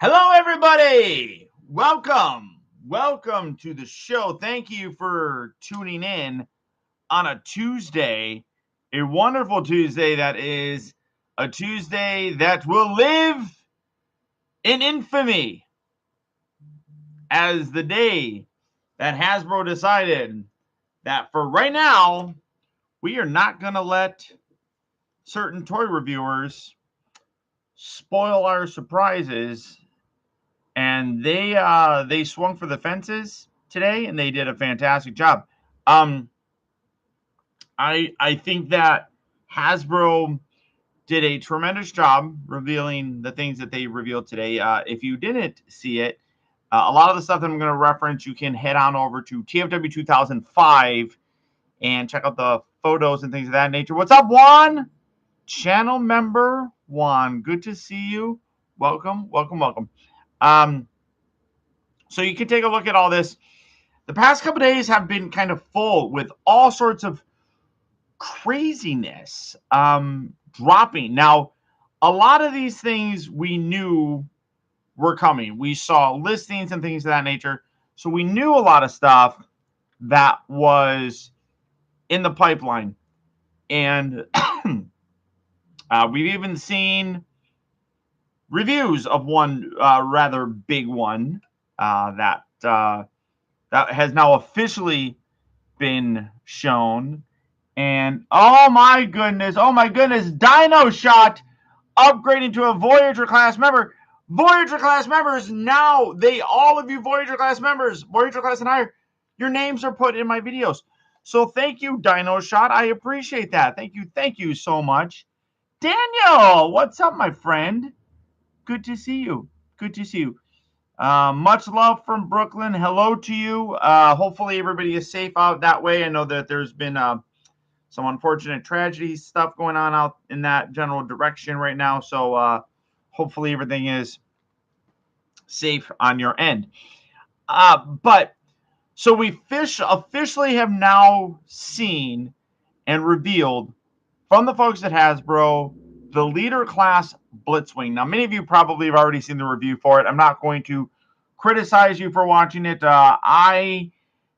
Hello, everybody. Welcome to the show. Thank you for tuning in on a Tuesday, a wonderful Tuesday that is a Tuesday that will live in infamy as the day that Hasbro decided that for right now, we are not going to let certain toy reviewers spoil our surprises. And they swung for the fences today, and they did a fantastic job. Um, I think that Hasbro did a tremendous job revealing the things that they revealed today. If you didn't see it, a lot of the stuff that I'm going to reference, you can head on over to TFW 2005 and check out the photos and things of that nature. What's up, Juan? Channel member Juan, good to see you. Welcome. So you can take a look at all this. The past couple days have been kind of full with all sorts of craziness dropping. Now, a lot of these things we knew were coming. We saw listings and things of that nature. So we knew a lot of stuff that was in the pipeline. And we've even seen reviews of one rather big one that has now officially been shown. And oh my goodness, Dino Shot upgrading to a Voyager class member. Voyager class members now, all of you Voyager class members, Voyager class and higher, your names are put in my videos. So thank you, Dino Shot. I appreciate that. Thank you so much. Daniel, what's up, my friend? Good to see you. Much love from Brooklyn. Hello to you. Hopefully everybody is safe out that way. I know that there's been some unfortunate tragedy stuff going on out in that general direction right now. So hopefully everything is safe on your end. But so we officially have now seen and revealed from the folks at Hasbro the leader class Blitzwing. Now, many of you probably have already seen the review for it. I'm not going to criticize you for watching it. I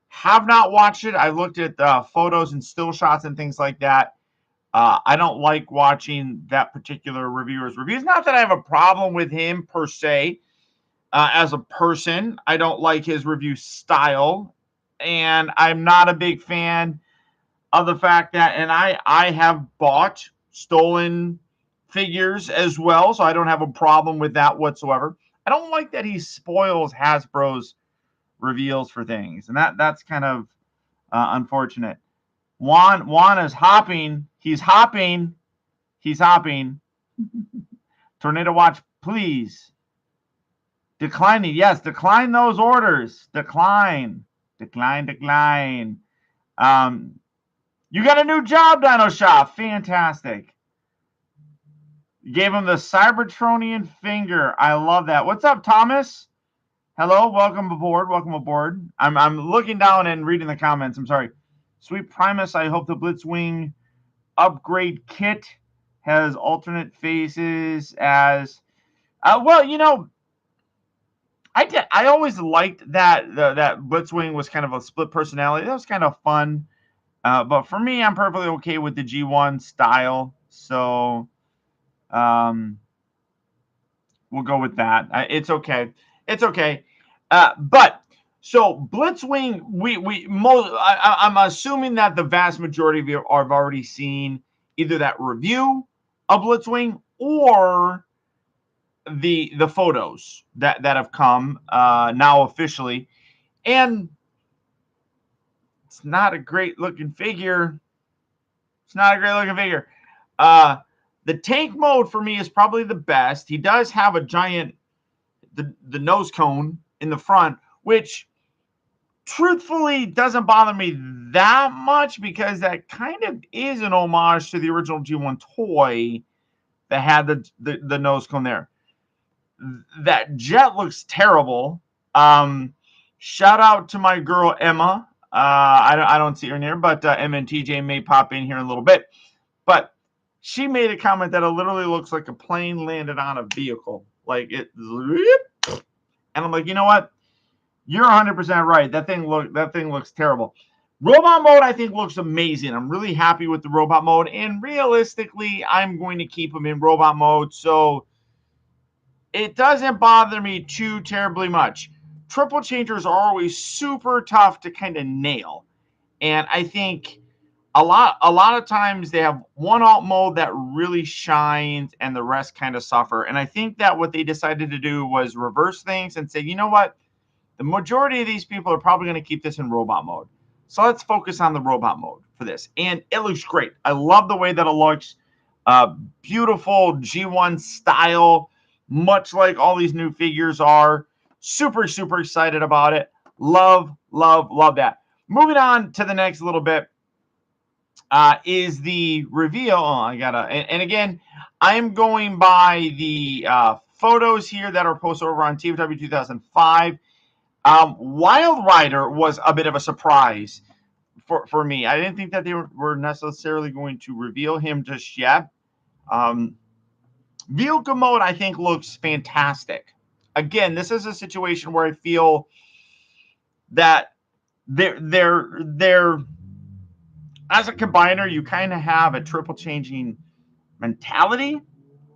have not watched it. I looked at photos and still shots and things like that. I don't like watching that particular reviewer's reviews. Not that I have a problem with him per se as a person. I don't like his review style. And I'm not a big fan of the fact that, and I have bought stolen figures as well, so I don't have a problem with that whatsoever. I don't like that he spoils Hasbro's reveals for things, and that's kind of unfortunate. Juan is hopping. He's hopping. Tornado watch, please. Declining. Yes, decline those orders. Decline. You got a new job, Dino Shop. Fantastic. You gave him the Cybertronian finger. I love that. What's up, Thomas? Hello, welcome aboard. I'm looking down and reading the comments. I'm sorry. Sweet Primus, I hope the Blitzwing upgrade kit has alternate faces as well, I always liked that that Blitzwing was kind of a split personality. That was kind of fun. But for me, I'm perfectly okay with the G1 style. So we'll go with that. It's okay. But so Blitzwing, I'm assuming that the vast majority of you have already seen either that review of Blitzwing or the photos that have come now officially, and it's not a great looking figure. The tank mode for me is probably the best. He does have a giant the nose cone in the front, which truthfully doesn't bother me that much because that kind of is an homage to the original G1 toy that had the nose cone there. That jet looks terrible. Shout out to my girl Emma. I don't see her in here, but Emma and TJ may pop in here in a little bit. But she made a comment that it literally looks like a plane landed on a vehicle. Like it And I'm like, you know what? You're 100% right. That thing looks terrible. Robot mode, I think, looks amazing. I'm really happy with the robot mode, and realistically, I'm going to keep him in robot mode, so it doesn't bother me too terribly much. Triple changers are always super tough to kind of nail, and I think a lot of times they have one alt mode that really shines, and the rest kind of suffer. And I think that what they decided to do was reverse things and say, you know what? The majority of these people are probably going to keep this in robot mode. So let's focus on the robot mode for this. And it looks great. I love the way that it looks. Beautiful G1 style, much like all these new figures are. Super, super excited about it. Love, love, love that. Moving on to the next little bit is the reveal. Oh, I gotta, and again, I'm going by the photos here that are posted over on TFW 2005. Wild Rider was a bit of a surprise for me. I didn't think that they were necessarily going to reveal him just yet. Vehicle mode, I think, looks fantastic. Again, this is a situation where I feel that they're as a combiner, you kind of have a triple changing mentality,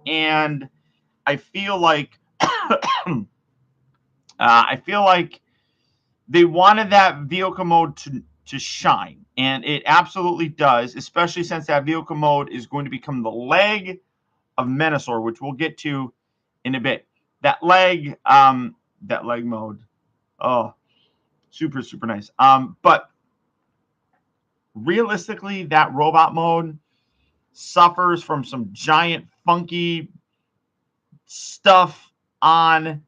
and I feel like they wanted that vehicle mode to shine, and it absolutely does, especially since that vehicle mode is going to become the leg of Mennosaur, which we'll get to in a bit. That leg mode, oh, super, super nice. But realistically, that robot mode suffers from some giant funky stuff on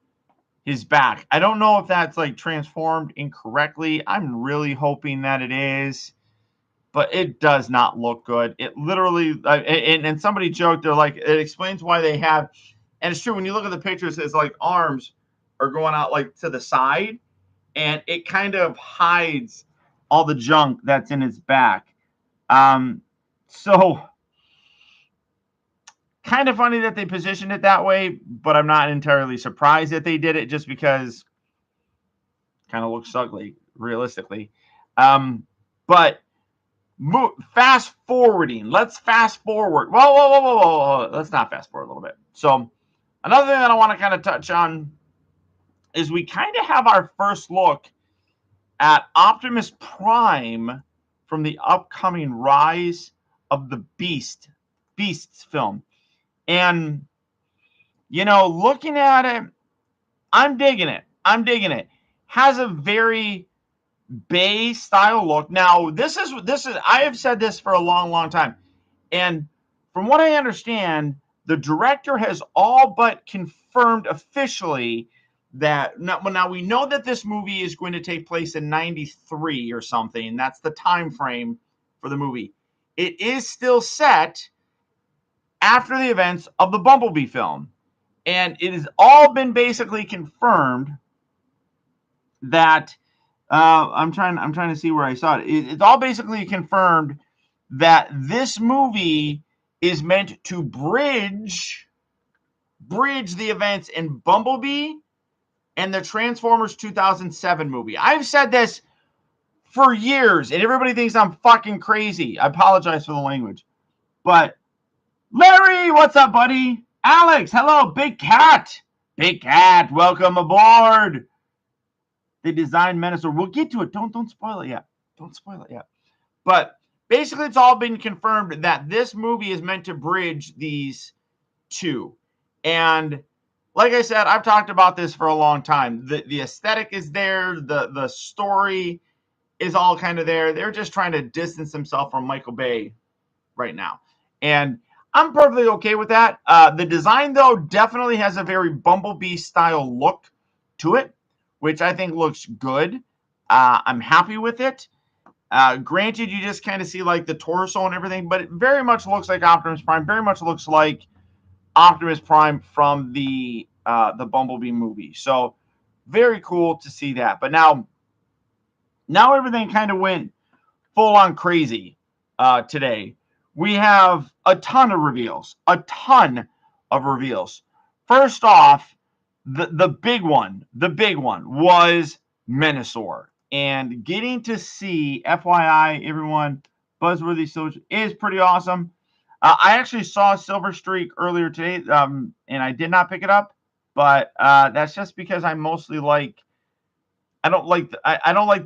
his back. I don't know if that's like transformed incorrectly. I'm really hoping that it is, but it does not look good. It literally, and somebody joked, they're like, it explains why they have, and it's true, when you look at the pictures, it's like arms are going out like to the side, and it kind of hides all the junk that's in his back. So kind of funny that they positioned it that way, but I'm not entirely surprised that they did it, just because it kind of looks ugly, realistically. But fast forwarding. Let's fast forward. Whoa. Let's not fast forward a little bit. So another thing that I want to kind of touch on is we kind of have our first look at Optimus Prime from the upcoming Rise of the Beasts film. And, you know, looking at it, I'm digging it. Has a very Bay style look. Now, this is I have said this for a long time. And from what I understand, the director has all but confirmed officially that now we know that this movie is going to take place in 93 or something. That's the time frame for the movie. It is still set after the events of the Bumblebee film. And it has all been basically confirmed that I'm trying to see where I saw it. It's all basically confirmed that this movie is meant to bridge the events in Bumblebee and the Transformers 2007 movie. I've said this for years, and everybody thinks I'm fucking crazy. I apologize for the language. But Larry, what's up, buddy? Alex, hello, Big Cat. Big Cat, welcome aboard. They designed Mennosaur. We'll get to it. Don't spoil it yet. Don't spoil it yet. But basically, it's all been confirmed that this movie is meant to bridge these two. And like I said, I've talked about this for a long time. The aesthetic is there. The story is all kind of there. They're just trying to distance themselves from Michael Bay right now. And I'm perfectly okay with that. The design, though, definitely has a very Bumblebee style look to it, which I think looks good. I'm happy with it. Granted, you just kind of see like the torso and everything, but it very much looks like Optimus Prime. Very much looks like Optimus Prime from the Bumblebee movie. So very cool to see that. But now everything kind of went full on crazy today. We have a ton of reveals. First off, the big one was Mennosaur. And getting to see, FYI, everyone, Buzzworthy Social is pretty awesome. I actually saw Silver Streak earlier today, and I did not pick it up, but that's just because I mostly like. I don't like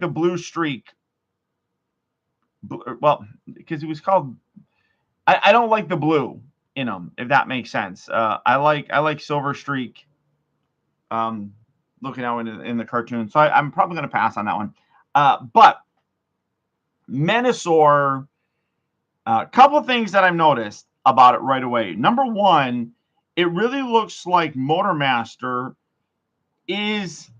the Blue Streak. Well, because it was called. I don't like the blue in them, if that makes sense. I like Silver Streak. Looking out in the cartoon, so I'm probably going to pass on that one. But Mennosaur, a couple of things that I've noticed about it right away. Number one, it really looks like Motormaster is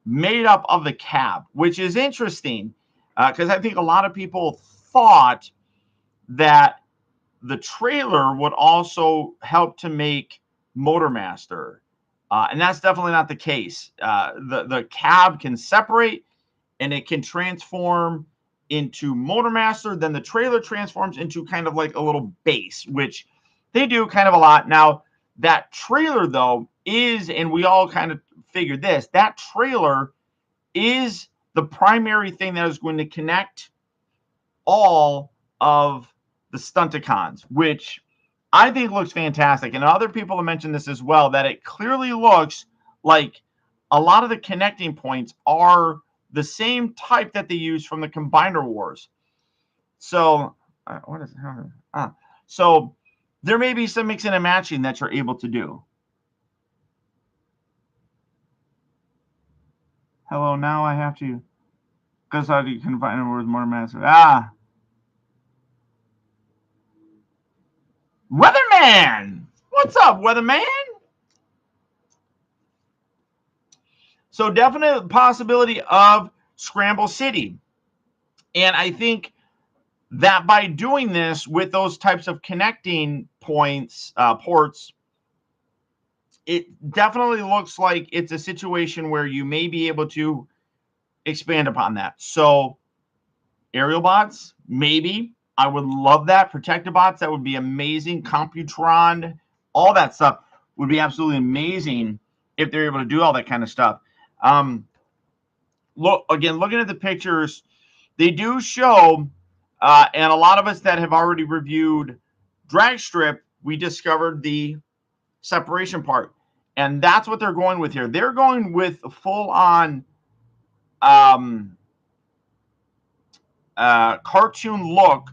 made up of the cab, which is interesting because I think a lot of people thought that the trailer would also help to make Motormaster. And that's definitely not the case. The cab can separate and it can transform into Motormaster. Then the trailer transforms into kind of like a little base, which they do kind of a lot. Now, that trailer, though, is, and we all kind of figured this, that trailer is the primary thing that is going to connect all of the Stunticons, which I think looks fantastic. And other people have mentioned this as well, that it clearly looks like a lot of the connecting points are the same type that they use from the Combiner Wars. So, what is so there may be some mixing and matching that you're able to do. Hello, now I have to. Because how do you combine words more massive? Weatherman! What's up, Weatherman? So definite possibility of Scramble City. And I think that by doing this with those types of connecting points, ports, it definitely looks like it's a situation where you may be able to expand upon that. So aerial bots, maybe. I would love that. Protectobots, that would be amazing. Computron, all that stuff would be absolutely amazing if they're able to do all that kind of stuff. Look again, looking at the pictures, they do show, and a lot of us that have already reviewed Drag Strip, we discovered the separation part, and that's what they're going with here. They're going with a full-on cartoon look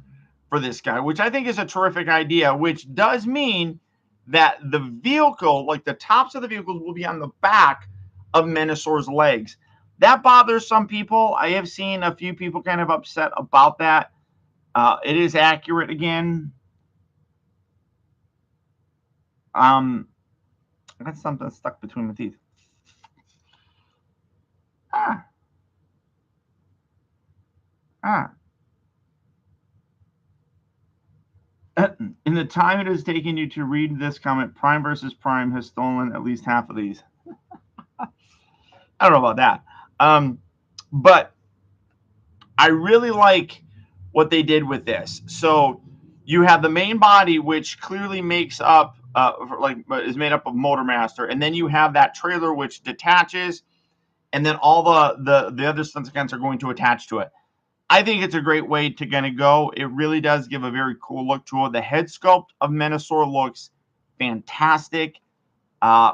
for this guy, which I think is a terrific idea, which does mean that the vehicle, like the tops of the vehicles, will be on the back of Mennosaur's legs. That bothers some people. I have seen a few people kind of upset about that. It is accurate again. I got something stuck between my teeth. Ah. In the time it has taken you to read this comment, Prime versus Prime has stolen at least half of these. I don't know about that. But I really like what they did with this. So you have the main body, which clearly makes up, is made up of Motormaster, and then you have that trailer which detaches, and then all the other Stunticons are going to attach to it. I think it's a great way to kind of go. It really does give a very cool look to it. The head sculpt of Mennosaur looks fantastic.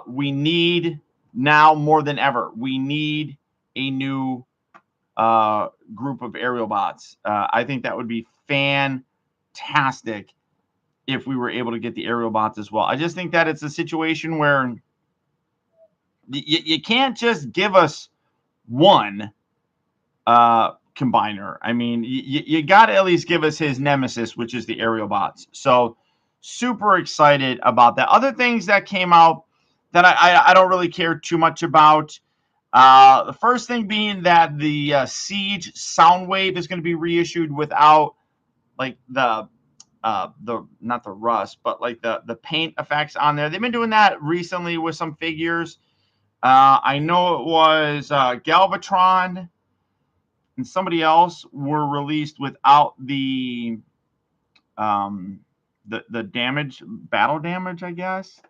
We need, now more than ever, we need a new group of aerial bots. I think that would be fantastic if we were able to get the aerial bots as well. I just think that it's a situation where you can't just give us one combiner. I mean, you got to at least give us his nemesis, which is the aerial bots. So super excited about that. Other things that came out that I don't really care too much about. The first thing being that the Siege Soundwave is going to be reissued without like the not the rust, but like the paint effects on there. They've been doing that recently with some figures. I know it was Galvatron and somebody else were released without the damage, battle damage, I guess.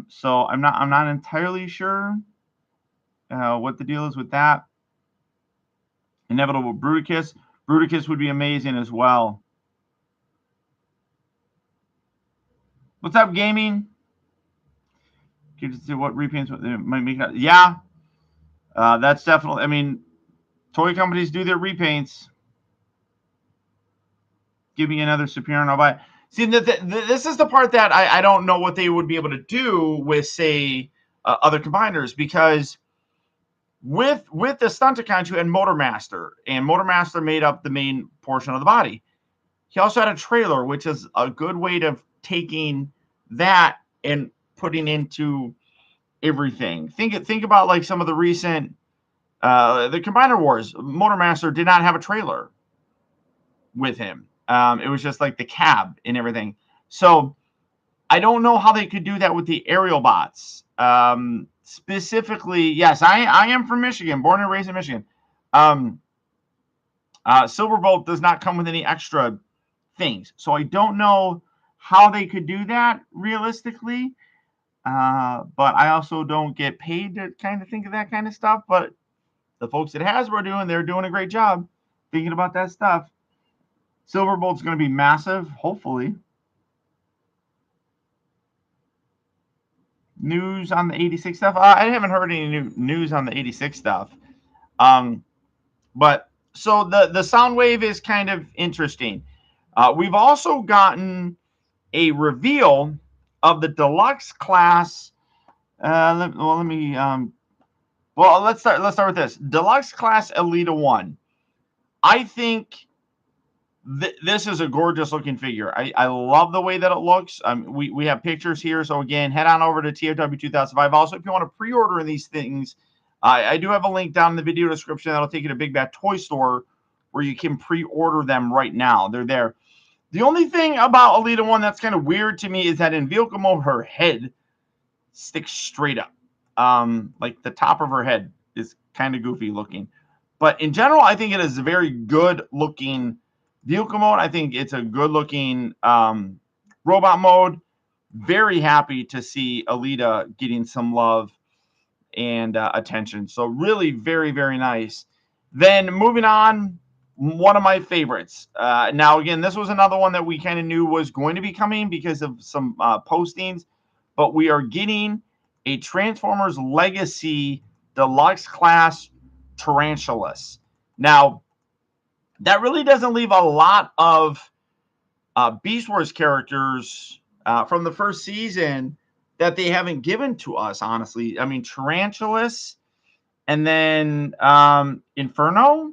So I'm not entirely sure what the deal is with that. Inevitable Bruticus. Bruticus would be amazing as well. What's up, gaming? Can you see what repaints might make? Yeah, that's definitely. I mean, toy companies do their repaints. Give me another Superior and I'll buy it. See, this is the part that I don't know what they would be able to do with, say, other combiners, because with the Stunticon, you had Motormaster, and Motormaster made up the main portion of the body. He also had a trailer, which is a good way of taking that and putting into everything. Think about like some of the recent the Combiner Wars. Motormaster did not have a trailer with him. It was just like the cab and everything. So I don't know how they could do that with the aerial bots. Specifically, yes, I am from Michigan, born and raised in Michigan. Silverbolt does not come with any extra things, so I don't know how they could do that realistically. But I also don't get paid to kind of think of that kind of stuff. But the folks at Hasbro they're doing a great job thinking about that stuff. Silverbolt's going to be massive, hopefully. News on the 86 stuff? I haven't heard any news on the 86 stuff. But so the Soundwave is kind of interesting. We've also gotten a reveal of the Deluxe class. Let's start with this. Deluxe class Elita 1. I think this is a gorgeous looking figure. I love the way that it looks. We have pictures here. So again, head on over to TOW 2005. Also, if you want to pre-order these things, I do have a link down in the video description that'll take you to Big Bad Toy Store where you can pre-order them right now. They're there. The only thing about Elita 1 that's kind of weird to me is that in vehicle mode, her head sticks straight up. Like the top of her head is kind of goofy looking. But in general, I think it is a very good looking vehicle mode. I think it's a good looking robot mode. Very happy to see Elita getting some love and attention. So really very, very nice. Then moving on, one of my favorites. Now, again, this was another one that we kind of knew was going to be coming because of some postings. But we are getting a Transformers Legacy Deluxe class Tarantulas. Now, that really doesn't leave a lot of Beast Wars characters from the first season that they haven't given to us, honestly. I mean, Tarantulas and then Inferno.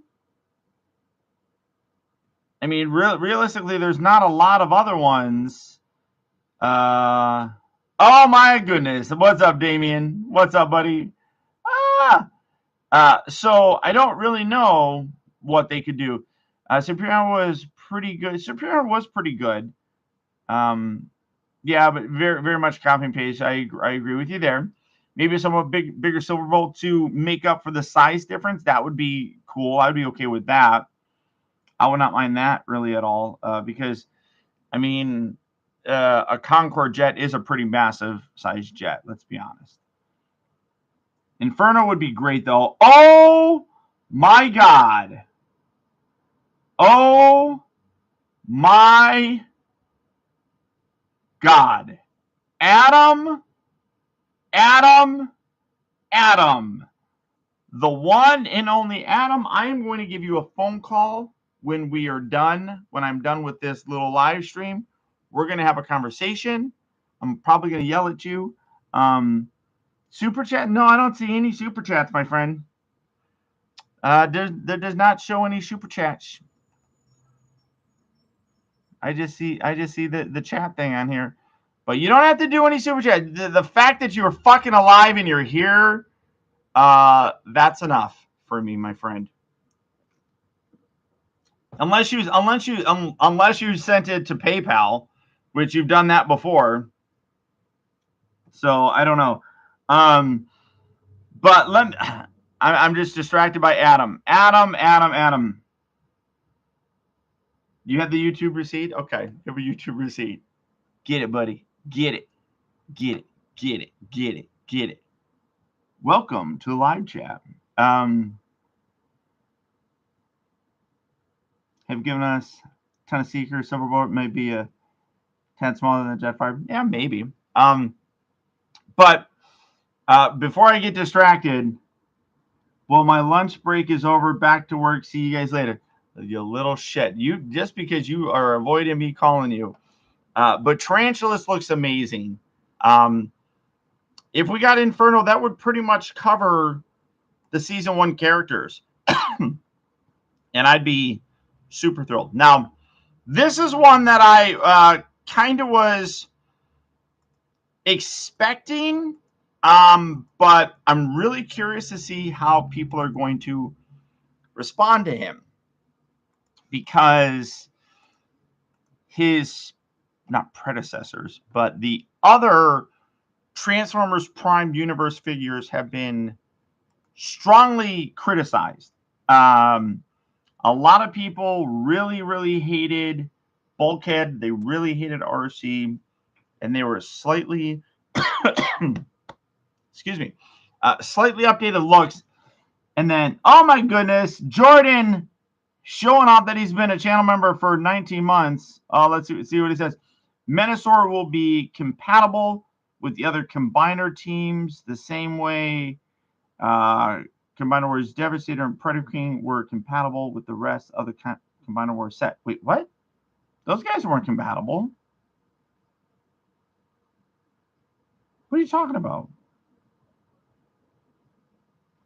I mean, realistically, there's not a lot of other ones. Oh, my goodness. What's up, Damien? What's up, buddy? So I don't really know what they could do. Superior was pretty good. Superior was pretty good. Yeah, but very, very much copy and paste. I agree with you there. Maybe somewhat bigger Silverbolt to make up for the size difference. That would be cool. I'd be okay with that. I would not mind that really at all because, I mean, a Concorde jet is a pretty massive size jet. Let's be honest. Inferno would be great, though. Oh, my God. Oh, my God. Adam. The one and only Adam. I am going to give you a phone call when we are done, when I'm done with this little live stream. We're going to have a conversation. I'm probably going to yell at you. Super chat? No, I don't see any super chats, my friend. There does not show any super chats. I just see the chat thing on here. But you don't have to do any super chat. The fact that you're fucking alive and you're here, that's enough for me, my friend. Unless you sent it to PayPal, which you've done that before. So I don't know. But I'm just distracted by Adam. Adam. You have the YouTube receipt? Okay. You have a YouTube receipt. Get it, buddy. Get it. Get it, get it, get it. Welcome to the live chat. Have given us a ton of Seekers. Silverbolt may be a 10 smaller than a Jetfire. Yeah, maybe. But before I get distracted, well, my lunch break is over. Back to work. See you guys later. You little shit. You just because you are avoiding me calling you. But Tarantulas looks amazing. If we got Inferno, that would pretty much cover the season 1 characters. And I'd be super thrilled. Now, this is one that I kind of was expecting, but I'm really curious to see how people are going to respond to him, because his, not predecessors, but the other Transformers Prime Universe figures have been strongly criticized. A lot of people really hated Bulkhead. They really hated RC, and they were slightly, excuse me, slightly updated looks. And then, oh my goodness, Jordan showing off that he's been a channel member for 19 months. Let's see what he says. Mennosaur will be compatible with the other Combiner teams the same way Combiner Wars Devastator and Predator King were compatible with the rest of the Combiner Wars set. Wait, what? Those guys weren't compatible. What are you talking about?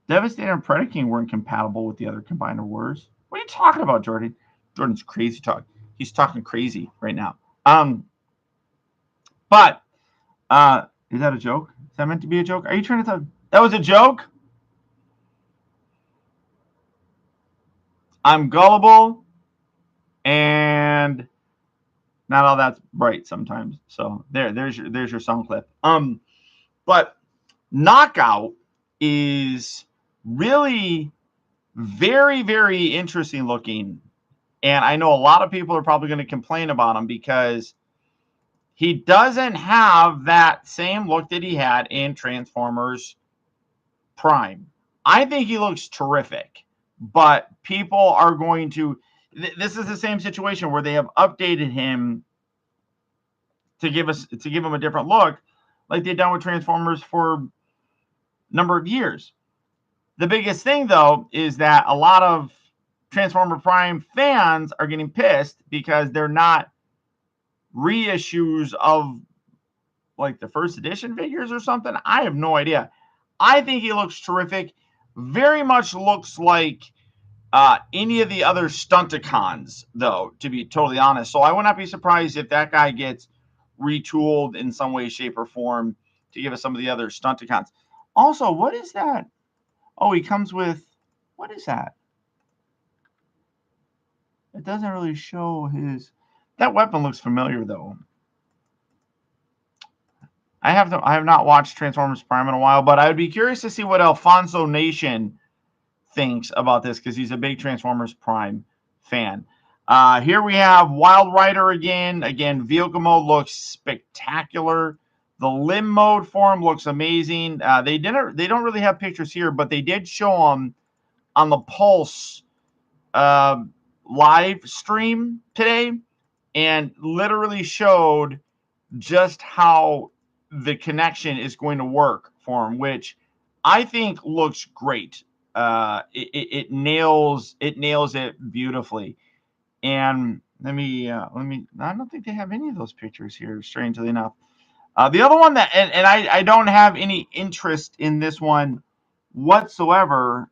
Devastator and Predator King weren't compatible with the other Combiner Wars. What are you talking about, Jordan? Jordan's crazy talk. He's talking crazy right now. But is that a joke? Is that meant to be a joke? Are you trying to tell that was a joke? I'm gullible and not all that's bright sometimes. So there's your sound clip. But Knockout is really very interesting looking, and I know a lot of people are probably going to complain about him because he doesn't have that same look that he had in Transformers Prime. I think he looks terrific, but people are going to. This is the same situation where they have updated him to give him a different look, like they've done with Transformers for a number of years. The biggest thing, though, is that a lot of Transformer Prime fans are getting pissed because they're not reissues of like the first edition figures or something. I have no idea. I think he looks terrific. Very much looks like any of the other Stunticons, though, to be totally honest. So I would not be surprised if that guy gets retooled in some way, shape, or form to give us some of the other Stunticons. Also, what is that? Oh, he comes with, what is that? It doesn't really show his, that weapon looks familiar, though. I have not watched Transformers Prime in a while, but I would be curious to see what Alfonso Nation thinks about this, because he's a big Transformers Prime fan. Here we have Wild Rider again. Again, vehicle mode looks spectacular. The limb mode for him looks amazing. They don't really have pictures here, but they did show them on the Pulse live stream today, and literally showed just how the connection is going to work for him, which I think looks great. It nails it beautifully. And let me. I don't think they have any of those pictures here, strangely enough. The other one that, and I don't have any interest in this one whatsoever.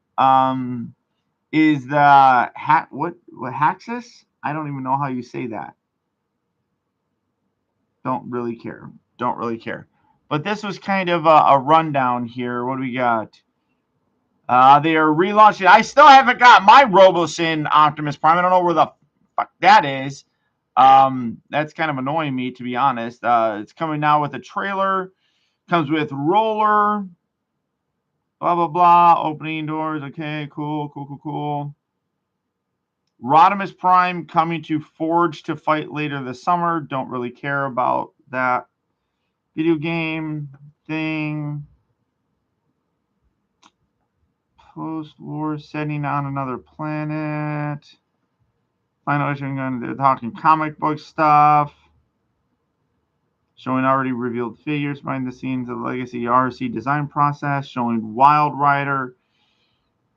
Is the what Haxus? I don't even know how you say that. Don't really care. But this was kind of a rundown here. What do we got? They are relaunching. I still haven't got my Robosyn Optimus Prime. I don't know where the fuck that is. That's kind of annoying me, to be honest. It's coming now with a trailer. Comes with roller. Blah, blah, blah. Opening doors. Okay, cool. Rodimus Prime coming to Forge to fight later this summer. Don't really care about that. Video game thing. Post-war setting on another planet. Final issue, they're talking comic book stuff. Showing already revealed figures behind the scenes of the Legacy RC design process. Showing Wild Rider.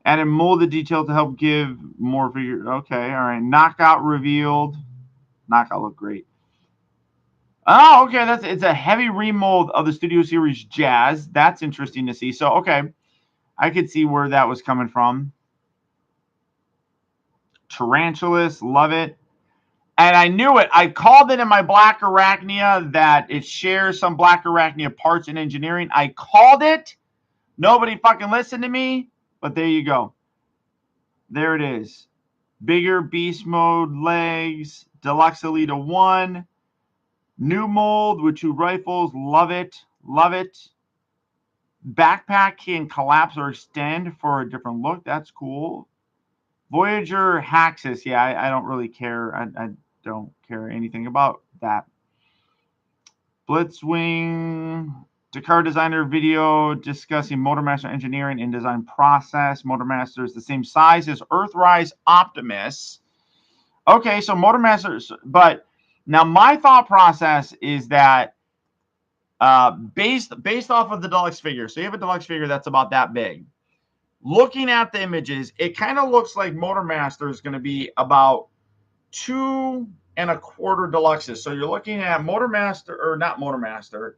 Added molded detail to help give more figure. Okay, all right. Knockout revealed. Knockout looked great. Oh, okay. It's a heavy remold of the Studio Series Jazz. That's interesting to see. So, okay, I could see where that was coming from. Tarantulas, love it. And I knew it. I called it in my Black Arachnia that it shares some Black Arachnia parts in engineering. I called it. Nobody fucking listened to me. But there you go. There it is. Bigger beast mode legs. Deluxe Elite 1. New mold with 2 rifles. Love it. Love it. Backpack can collapse or extend for a different look. That's cool. Voyager Haxus. Yeah, I don't really care. I don't care anything about that. Blitzwing. Dakar designer video discussing Motormaster engineering and design process. Motormaster is the same size as Earthrise Optimus. Okay, so Motormaster, but now my thought process is that based off of the Deluxe figure. So you have a Deluxe figure that's about that big. Looking at the images, it kind of looks like Motormaster is going to be about 2 1/4 Deluxes. So you're looking at Motormaster, or not Motormaster.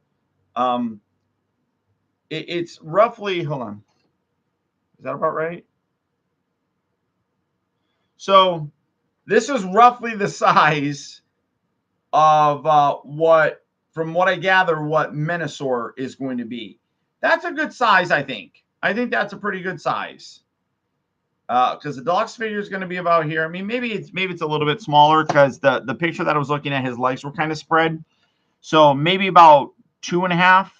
It's roughly, hold on. Is that about right? So this is roughly the size of what, from what I gather, what Mennosaur is going to be. That's a good size, I think. I think that's a pretty good size. Because the Deluxe figure is going to be about here. I mean, maybe it's a little bit smaller because the picture that I was looking at, his legs were kind of spread. So maybe about 2.5.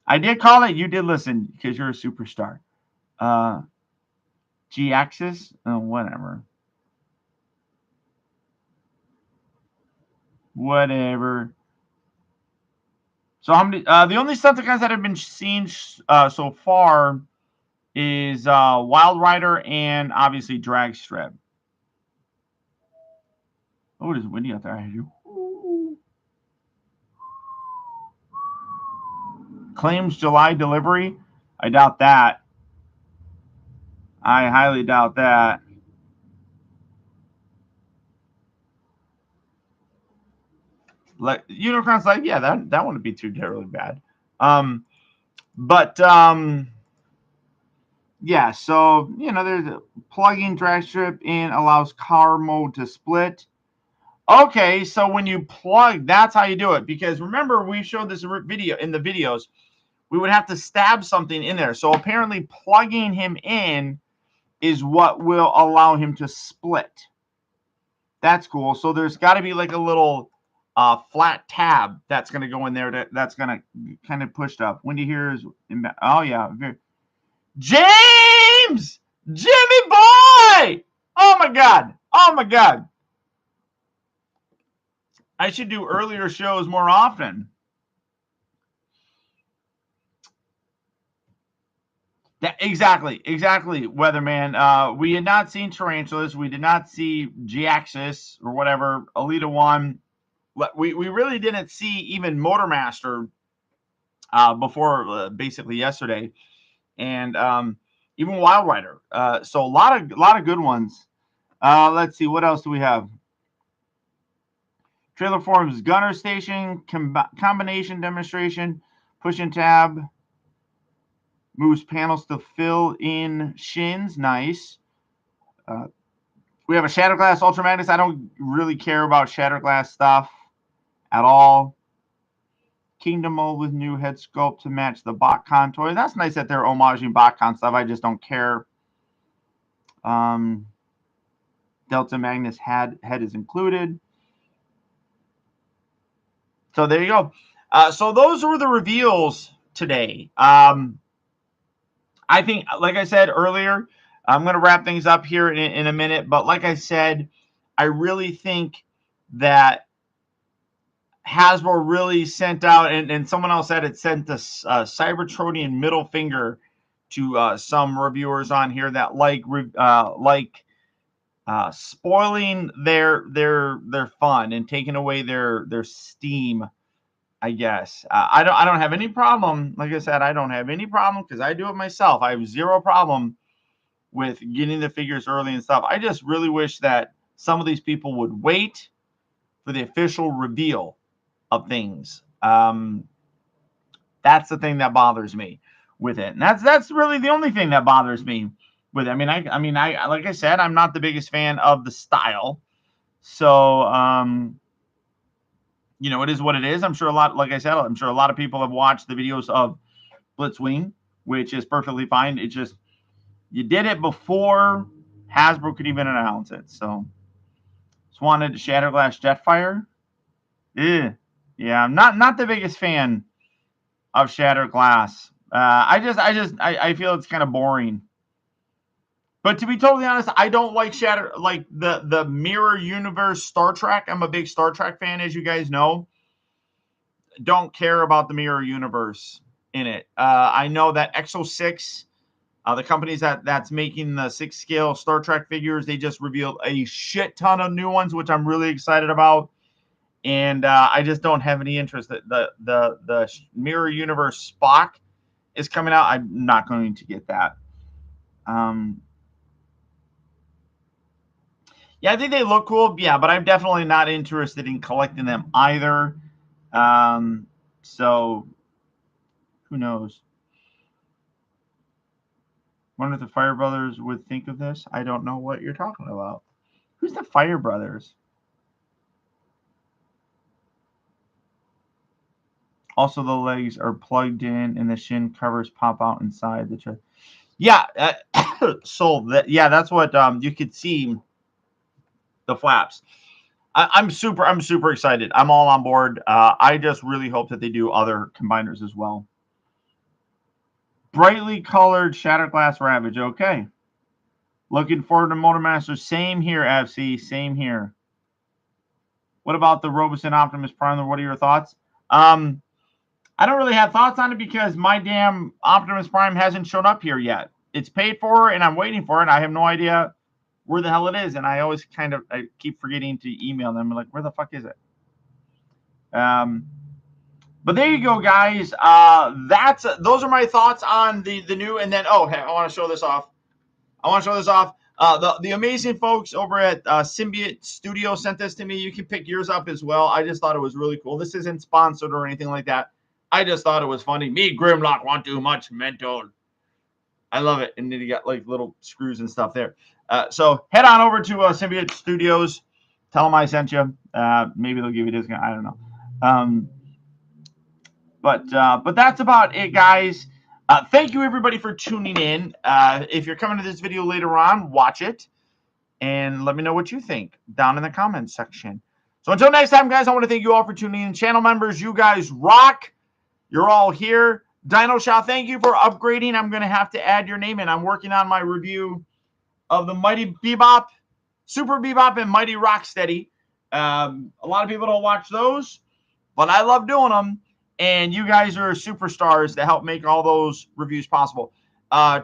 I did call it. You did listen because you're a superstar. G-axis? Whatever. Whatever. So how many? The only Decepticons that have been seen so far is Wild Rider and obviously Drag Strip. Oh, it is windy out there. Claims July delivery. I doubt that. I highly doubt that. Like Unicron's like, yeah, that wouldn't be too terribly bad. Yeah, so there's a plugging Drag Strip in allows car mode to split. Okay, so when you plug, that's how you do it. Because remember, we showed this video in the videos. We would have to stab something in there. So apparently plugging him in is what will allow him to split. That's cool. So there's got to be like a little flat tab that's going to go in there that's going to kind of push up. Wendy here is, oh yeah. James! Jimmy boy! Oh my God. Oh my God. I should do earlier shows more often. Exactly, Weatherman. We had not seen Tarantulas. We did not see G-Axis or whatever, Elita 1. We really didn't see even Motormaster before basically yesterday. And even Wild Rider. So a lot of good ones. Let's see, what else do we have? Trailer Forums Gunner Station, combination demonstration, push and tab. Moves panels to fill in shins. Nice. We have a Shatterglass Ultra Magnus. I don't really care about Shatterglass stuff at all. Kingdom mold with new head sculpt to match the BotCon toy. That's nice that they're homaging BotCon stuff. I just don't care. Delta Magnus head is included. So there you go. So those were the reveals today. I think, like I said earlier, I'm going to wrap things up here in a minute. But like I said, I really think that Hasbro really sent out, and someone else said it sent the Cybertronian middle finger to some reviewers on here that like spoiling their fun and taking away their steam, I guess. I don't have any problem. Like I said, I don't have any problem because I do it myself. I have zero problem with getting the figures early and stuff. I just really wish that some of these people would wait for the official reveal of things. That's the thing that bothers me with it, and that's really the only thing that bothers me with it. I mean, like I said, I'm not the biggest fan of the style, so you know, it is what it is. I'm sure like I said, I'm sure a lot of people have watched the videos of Blitzwing, which is perfectly fine. It's just you did it before Hasbro could even announce it. So just wanted to Shatterglass Jetfire. Yeah, I'm not the biggest fan of Shattered Glass. I feel it's kind of boring. But to be totally honest, I don't like the Mirror Universe Star Trek. I'm a big Star Trek fan, as you guys know. Don't care about the Mirror Universe in it. I know that Exo 6, the companies that's making the 6 scale Star Trek figures, they just revealed a shit ton of new ones, which I'm really excited about. And I just don't have any interest. The Mirror Universe Spock is coming out. I'm not going to get that. Yeah, I think they look cool. Yeah, but I'm definitely not interested in collecting them either. So who knows? Wonder if the Fire Brothers would think of this. I don't know what you're talking about. Who's the Fire Brothers? Also, the legs are plugged in, and the shin covers pop out inside the chest. Yeah, so that's what you could see the flaps. I'm super excited. I'm all on board. I just really hope that they do other combiners as well. Brightly colored Shatterglass Ravage. Okay. Looking forward to Motormaster. Same here, FC. Same here. What about the Roboson Optimus Prime? What are your thoughts? I don't really have thoughts on it because my damn Optimus Prime hasn't shown up here yet. It's paid for, and I'm waiting for it. I have no idea where the hell it is, and I always I keep forgetting to email them. I'm like, where the fuck is it? But there you go, guys. Those are my thoughts on the new. And then, oh, hey, I want to show this off. The amazing folks over at Symbiote Studio sent this to me. You can pick yours up as well. I just thought it was really cool. This isn't sponsored or anything like that. I just thought it was funny. Me, Grimlock, want too much mental. I love it. And then you got like little screws and stuff there. So head on over to Symbiote Studios. Tell them I sent you. Maybe they'll give you a discount. I don't know. But that's about it, guys. Thank you, everybody, for tuning in. If you're coming to this video later on, watch it. And let me know what you think down in the comments section. So until next time, guys, I want to thank you all for tuning in. Channel members, you guys rock. You're all here. Dino Shop, thank you for upgrading. I'm going to have to add your name in. I'm working on my review of the Mighty Bebop, Super Bebop, and Mighty Rocksteady. A lot of people don't watch those, but I love doing them. And you guys are superstars that help make all those reviews possible.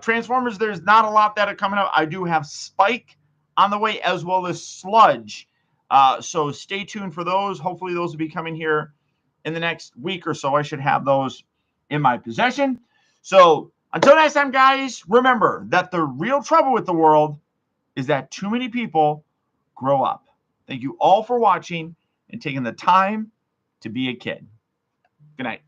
Transformers, there's not a lot that are coming up. I do have Spike on the way, as well as Sludge. So stay tuned for those. Hopefully those will be coming here in the next week or so. I should have those in my possession. So until next time, guys, remember that the real trouble with the world is that too many people grow up. Thank you all for watching and taking the time to be a kid. Good night.